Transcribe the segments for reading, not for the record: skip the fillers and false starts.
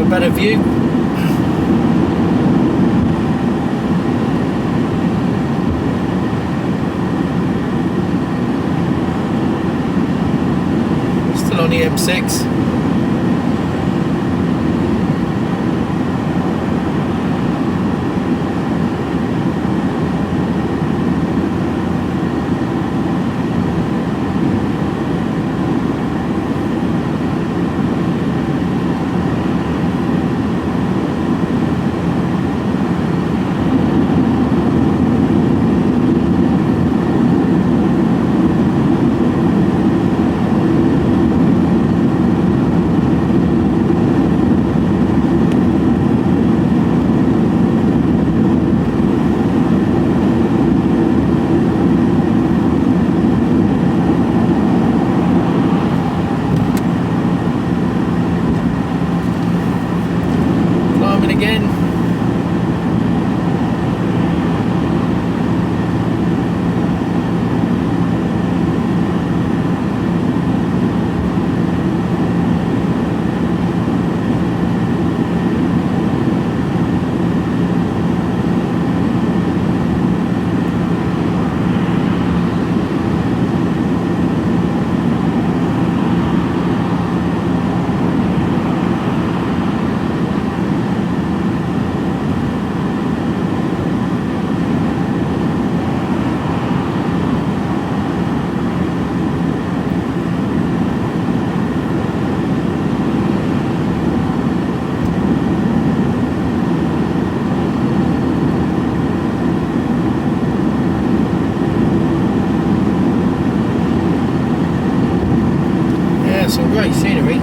Better view. Still on the M6. Again. Some great scenery.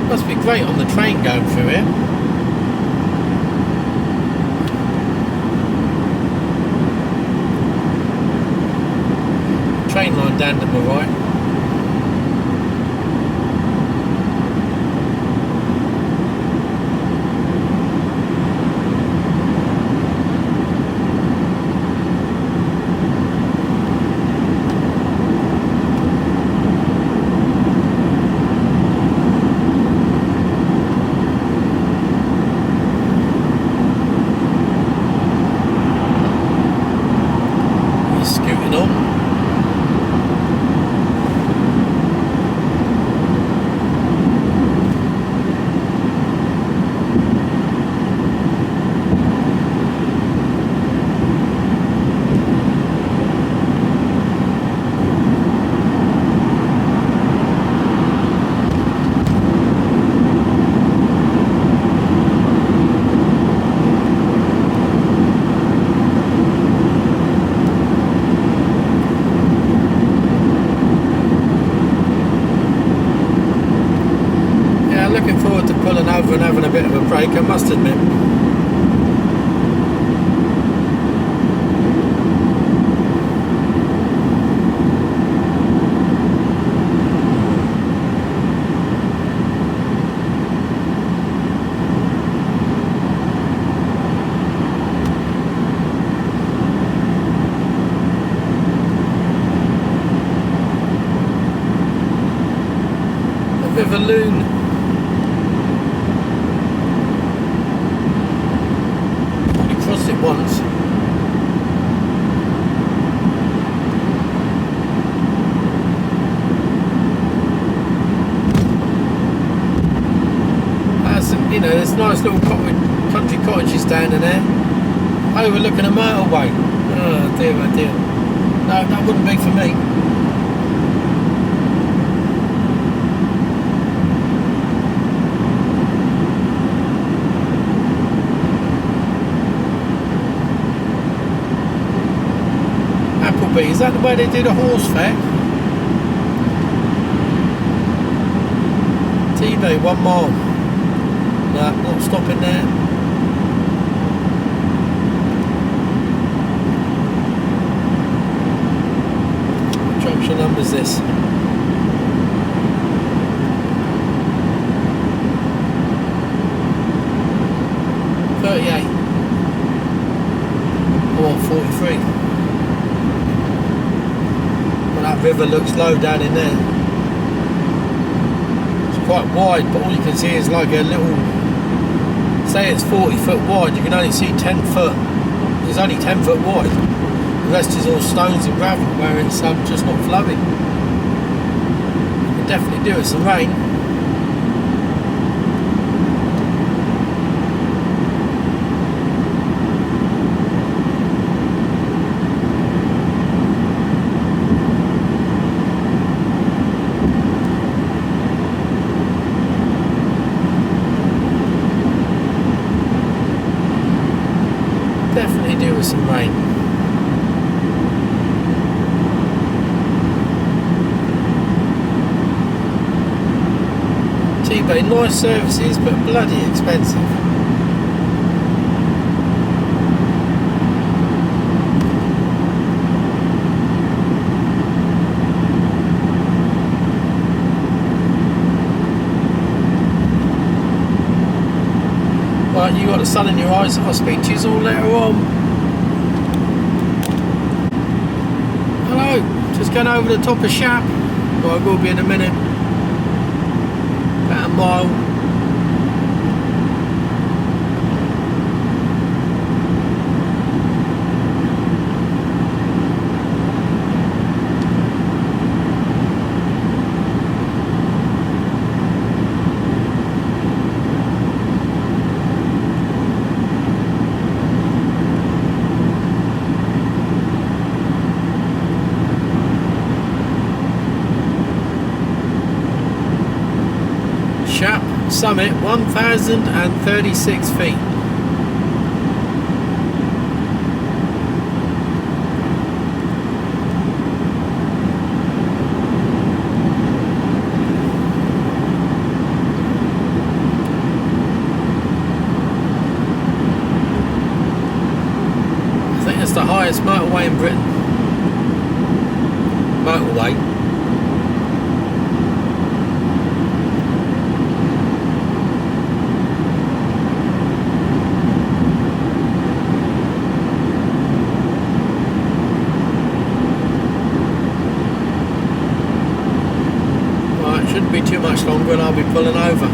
Must be great on the train going through here. Train line down to my right. brake, I must admit. River Loon. We crossed it once. You know, there's nice little country cottages down in there, overlooking a motorway. Oh dear, oh dear. No, that wouldn't be for me. Is that the way they do the horse fair? TV, 1 mile. No, not stopping there. What junction number is this? Or 43. That river looks low down in there. It's quite wide, but all you can see is like a little, say it's 40 foot wide, you can only see 10 foot. It's only 10 foot wide. The rest is all stones and gravel where it's just not flowing. You can definitely do it some rain. Definitely do with some rain. T-Bay, nice services but bloody expensive. Right, you got the sun in your eyes. I'll speak to you all later on. Hello, just going over the top of Shap. Well, I will be in a minute. About a mile. Shap summit, 1,036 feet. I think it's the highest motorway in Britain. Motorway. Shouldn't be too much longer and I'll be pulling over.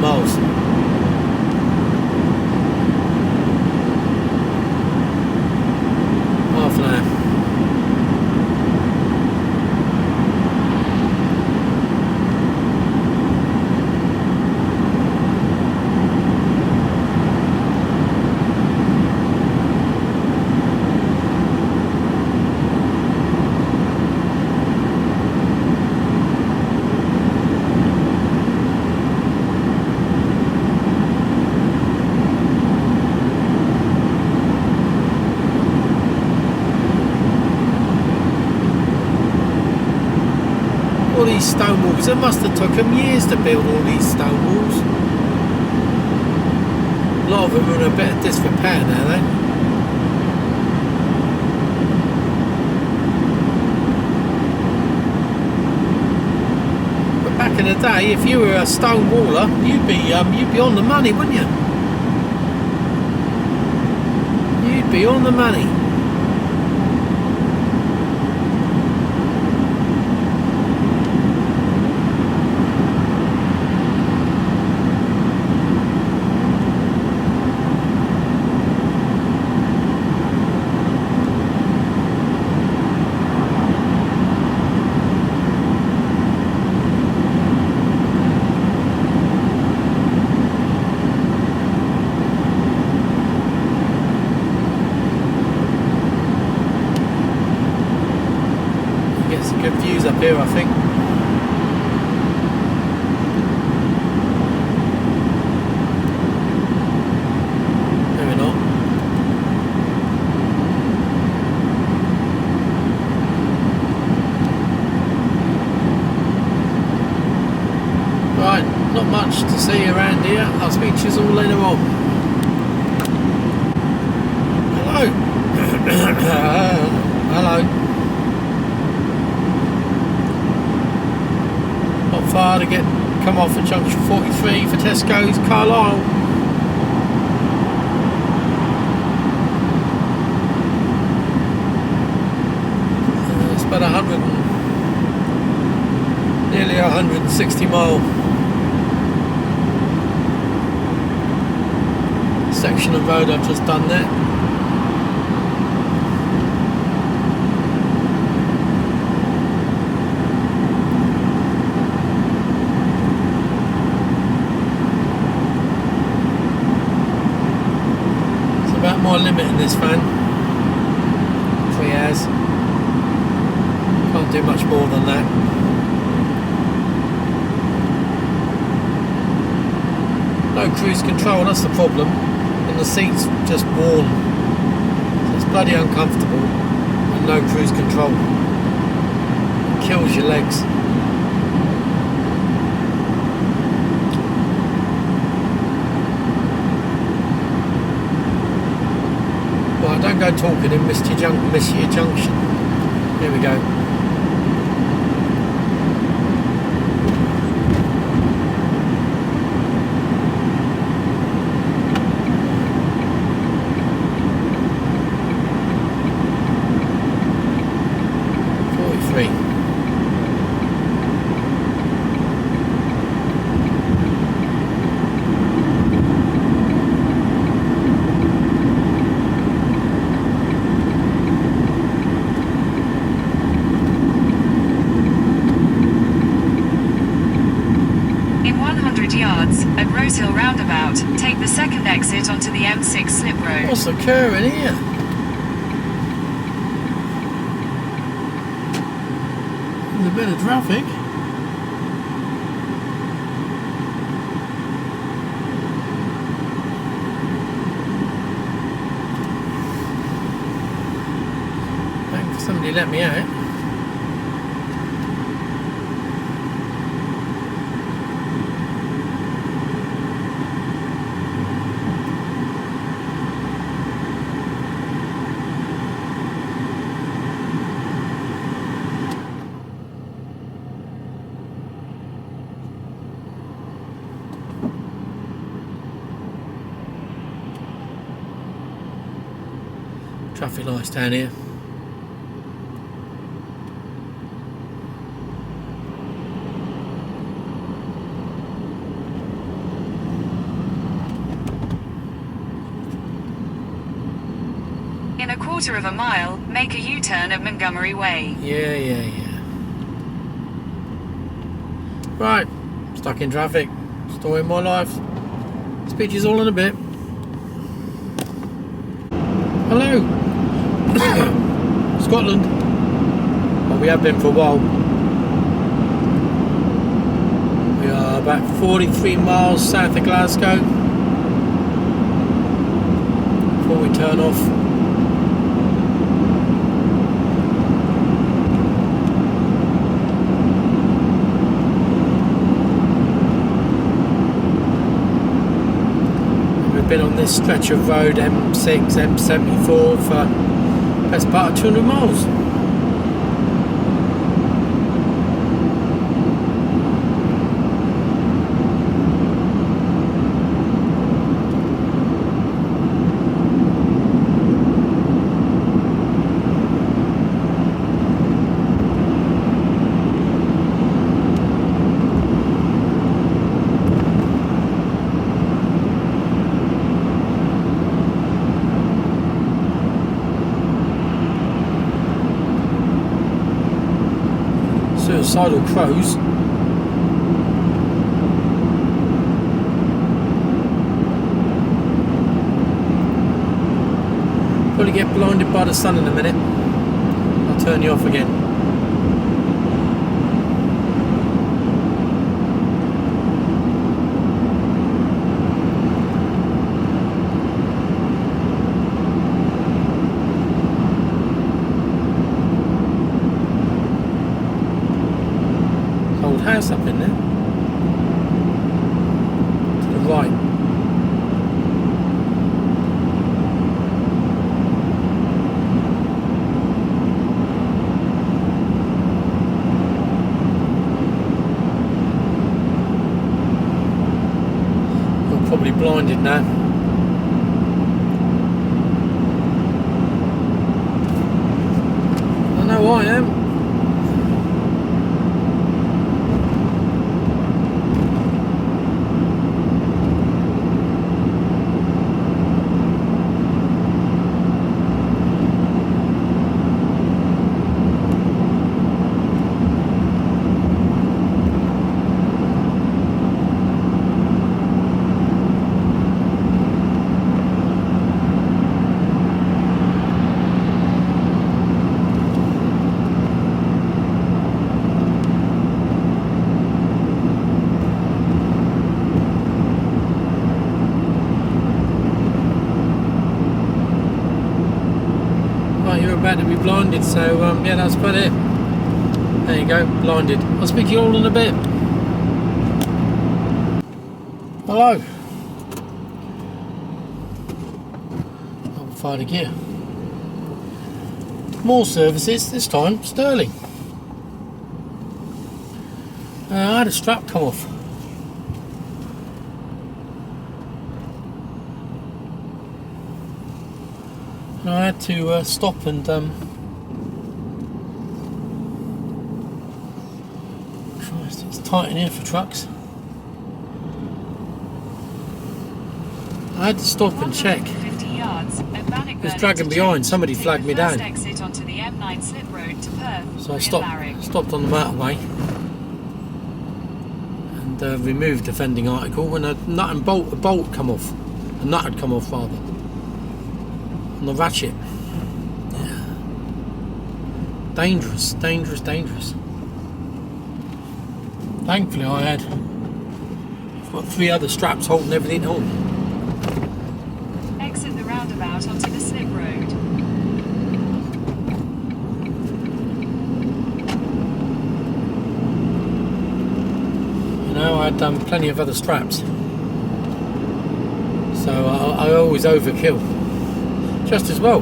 Miles. Half an hour. these stone walls. It must have took them years to build all these stone walls. A lot of them are in a bit of disrepair now, though. But back in the day, if you were a stone waller, you'd be on the money, wouldn't you? You'd be on the money. Good views up here, I think. Maybe not. Right, not much to see around here. I'll speak to you all later on. Hello. Hello. Far to come off at junction 43 for Tesco's Carlisle. It's about nearly 160 mile section of road I've just done there. My limit in this van, 3 hours. Can't do much more than that. No cruise control, that's the problem, and the seats just worn, so it's bloody uncomfortable, and no cruise control. It kills your legs. Don't go talking and miss your junction. Here we go. Take the second exit onto the M6 slip road. What's occurring here? There's a bit of traffic. Thanks for somebody let me out. Traffic lights down here. In a quarter of a mile, make a U-turn at Montgomery Way. Yeah. Right, stuck in traffic. Story of my life. Speak to you all in a bit. Hello. Scotland. Well, we have been for a while. We are about 43 miles south of Glasgow before we turn off. I've been on this stretch of road, M6, M74, for best part of 200 miles. Suicidal crows. Probably get blinded by the sun in a minute. I'll turn you off again. House up in there to the right. You're probably blinded now. I know I am. You're about to be blinded, so yeah, that's about it. There you go, blinded. I'll speak to you all in a bit. Hello. I'll fire the gear. More services, this time Sterling. I had a strap come off. And I had to stop and Christ, it's tight in here for trucks. I had to stop and check. It was dragging behind, somebody flagged me down. So I stopped on the motorway and removed the fending article when a nut and bolt, a bolt come off. A nut had come off rather. On the ratchet. Yeah. Dangerous, dangerous, dangerous. Thankfully I've got 3 other straps holding everything on. Exit the roundabout onto the slip road. You know, I had plenty of other straps. So I always overkill. Just as well.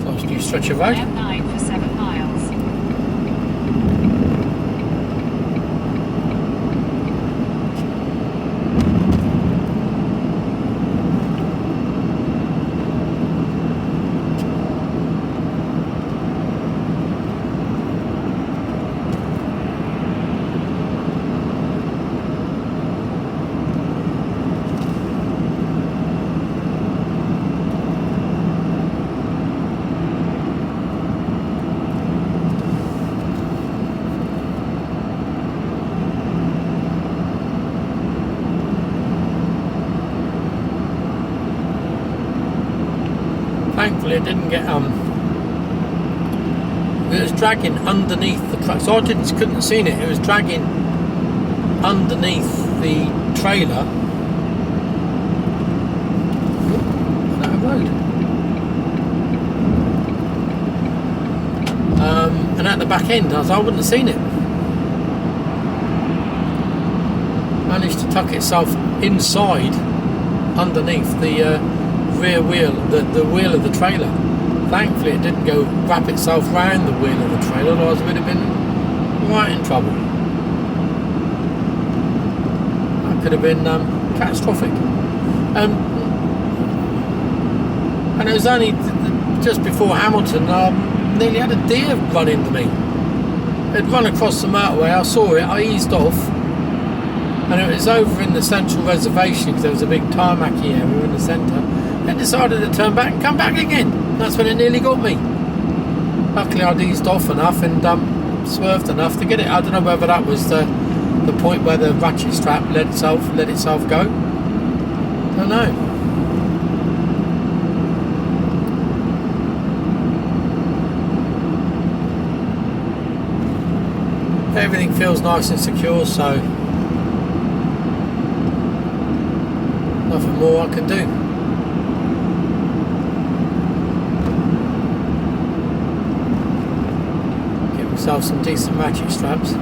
Nice new stretch of road. M9 for 7 miles. Thankfully it didn't get it was dragging underneath the truck, so I couldn't have seen it. It was dragging underneath the trailer back end, I wouldn't have seen it. Managed to tuck itself inside underneath the rear wheel, the wheel of the trailer. Thankfully it didn't go wrap itself round the wheel of the trailer, otherwise we'd have been right in trouble. That could have been catastrophic. And it was only just before Hamilton, nearly had a deer run into me. It'd run across the motorway, I saw it, I eased off, and it was over in the central reservation because there was a big tarmacy area in the centre. It decided to turn back and come back again. That's when it nearly got me. Luckily I'd eased off enough and swerved enough to get it. I don't know whether that was the point where the ratchet strap let itself go. Don't know. Everything feels nice and secure, so nothing more I can do. Get myself some decent ratchet straps.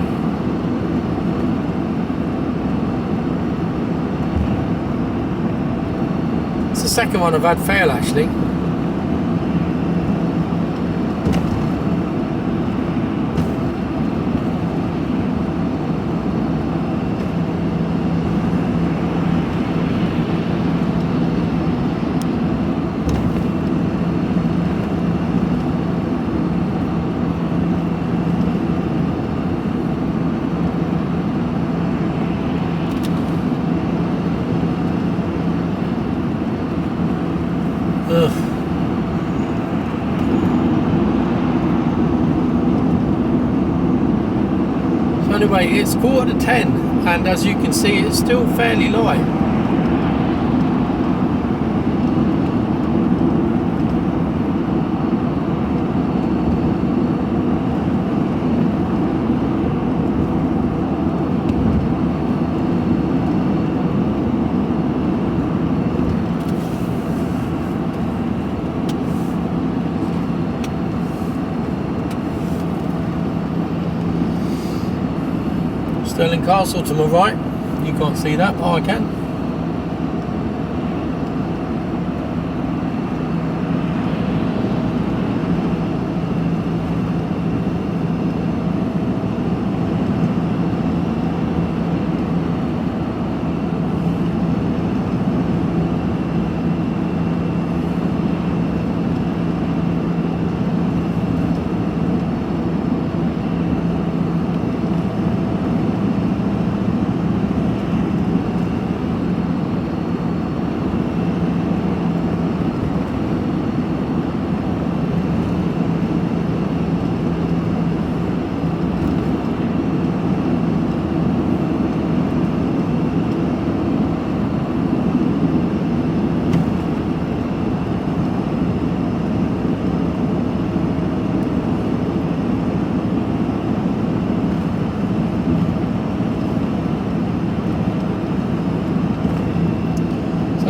It's the second one I've had fail actually. Ugh. So anyway, it's 9:45 and as you can see it's still fairly light. Stirling Castle to my right, you can't see that, but I can.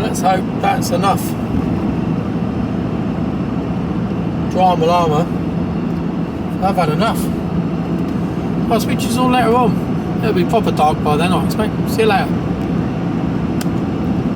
Let's hope that's enough drama llama. I've had enough. I'll speak to you all later on. It'll be proper dark by then, I expect. See you later.